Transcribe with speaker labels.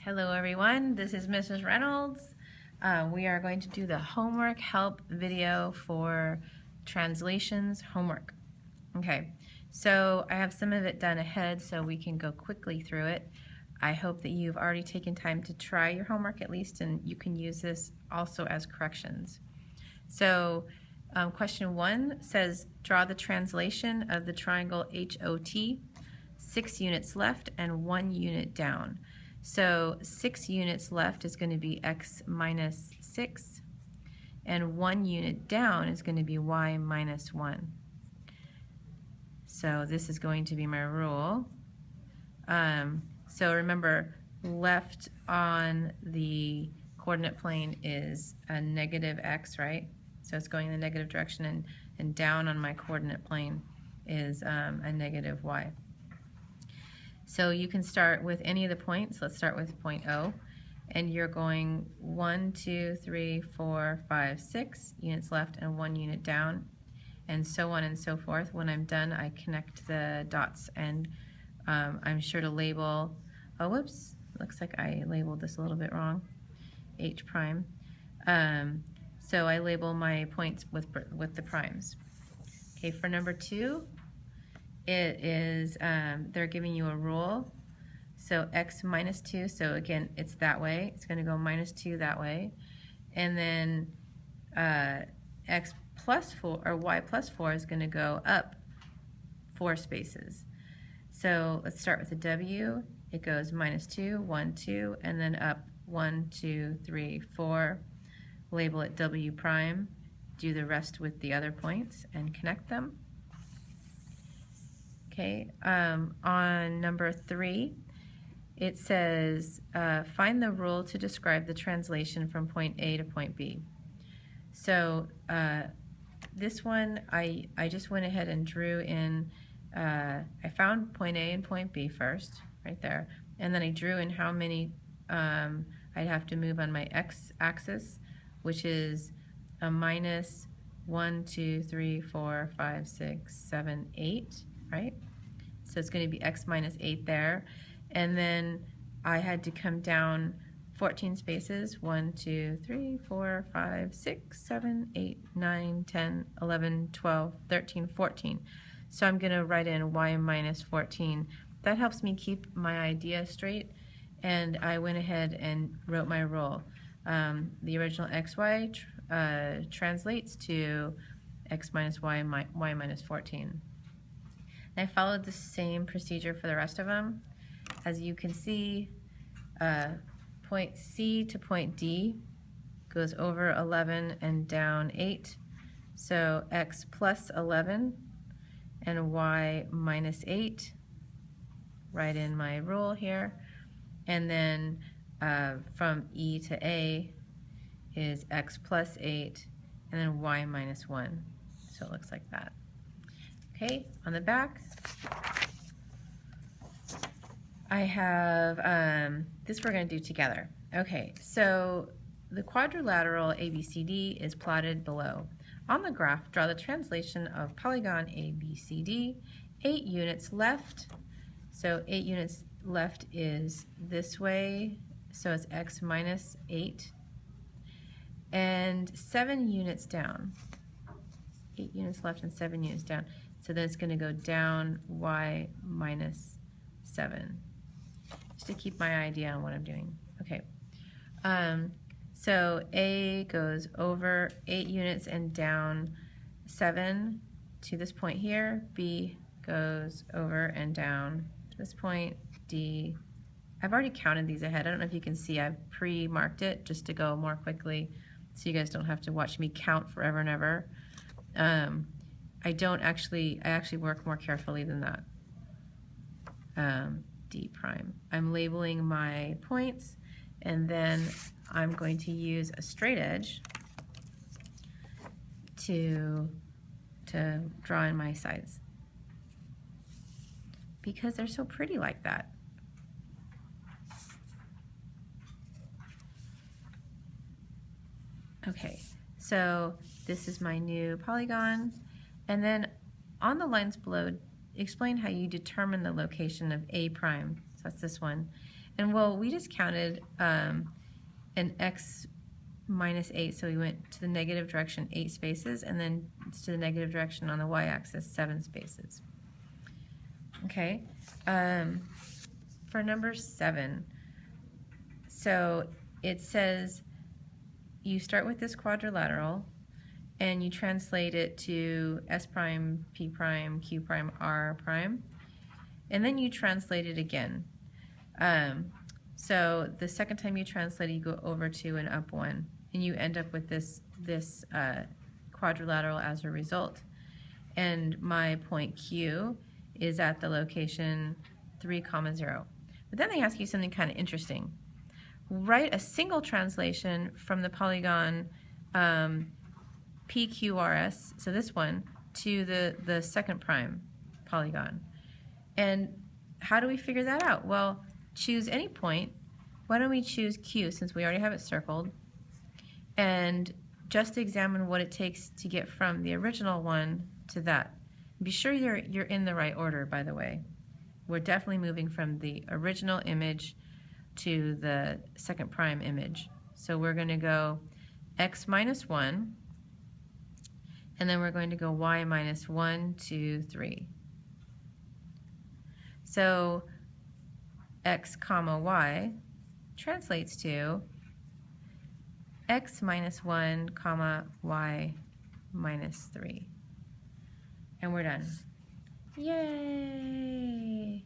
Speaker 1: Hello everyone, this is Mrs. Reynolds. We are going to do the homework help video for translations homework. Okay, so I have some of it done ahead so we can go quickly through it. I hope that you've already taken time to try your homework at least, and you can use this also as corrections. So question 1 says, draw the translation of the triangle HOT, 6 units left and 1 unit down. So 6 units left is going to be x minus 6, and 1 unit down is going to be y minus 1. So this is going to be my rule. So remember, left on the coordinate plane is a negative x, right? So it's going in the negative direction, and down on my coordinate plane is a negative y. So you can start with any of the points. Let's start with point O, and you're going 1, 2, 3, 4, 5, 6 units left and 1 unit down, and so on and so forth. When I'm done, I connect the dots, and I'm sure to label, oh whoops, looks like I labeled this a little bit wrong, H prime. So I label my points with the primes. Okay, for number 2, it is, they're giving you a rule. So x minus 2, so again, it's that way. It's going to go minus 2 that way. And then x plus 4, or y plus 4 is going to go up 4 spaces. So let's start with the w. It goes minus 2, 1, 2, and then up 1, 2, 3, 4. Label it w prime. Do the rest with the other points and connect them. Okay, on number 3, it says, find the rule to describe the translation from point A to point B. So this one, I just went ahead and drew in, I found point A and point B first, right there, and then I drew in how many I'd have to move on my x-axis, which is a minus 1, 2, 3, 4, 5, 6, 7, 8, right? So it's going to be x minus 8 there. And then I had to come down 14 spaces, 1, 2, 3, 4, 5, 6, 7, 8, 9, 10, 11, 12, 13, 14. So I'm going to write in y minus 14. That helps me keep my idea straight, and I went ahead and wrote my rule. The original xy translates to x minus y minus 14. And I followed the same procedure for the rest of them. As you can see, point C to point D goes over 11 and down 8. So x plus 11 and y minus 8. Write in my rule here. And then from E to A is x plus 8 and then y minus 1. So it looks like that. Okay, on the back, I have, this we're going to do together. Okay, so the quadrilateral ABCD is plotted below. On the graph, draw the translation of polygon ABCD, 8 units left. So 8 units left is this way, so it's x minus 8. And 7 units down. 8 units left and 7 units down. So then it's going to go down y minus 7. Just to keep my idea on what I'm doing. Okay. So A goes over 8 units and down 7 to this point here. B goes over and down to this point. D. I've already counted these ahead. I don't know if you can see. I've pre-marked it just to go more quickly so you guys don't have to watch me count forever and ever. I actually work more carefully than that. D prime. I'm labeling my points, and then I'm going to use a straight edge to draw in my sides because they're so pretty like that. Okay, so this is my new polygon, and then on the lines below, explain how you determine the location of A prime. So that's this one. And well, we just counted an x minus 8, so we went to the negative direction 8 spaces, and then to the negative direction on the y-axis 7 spaces. Okay, for number 7, so it says you start with this quadrilateral and you translate it to S prime, P prime, Q prime, R prime, and then you translate it again. So the second time you translate it, you go over 2 and up 1, and you end up with this quadrilateral as a result. And my point Q is at the location 3, 0. But then they ask you something kind of interesting. Write a single translation from the polygon PQRS, so this one, to the second prime polygon. And how do we figure that out? Well, choose any point. Why don't we choose Q, since we already have it circled, and just examine what it takes to get from the original one to that. Be sure you're in the right order, by the way. We're definitely moving from the original image to the second prime image. So we're going to go x minus 1, and then we're going to go y minus 1, 2, 3. So x comma y translates to x minus 1 comma y minus 3. And we're done. Yay!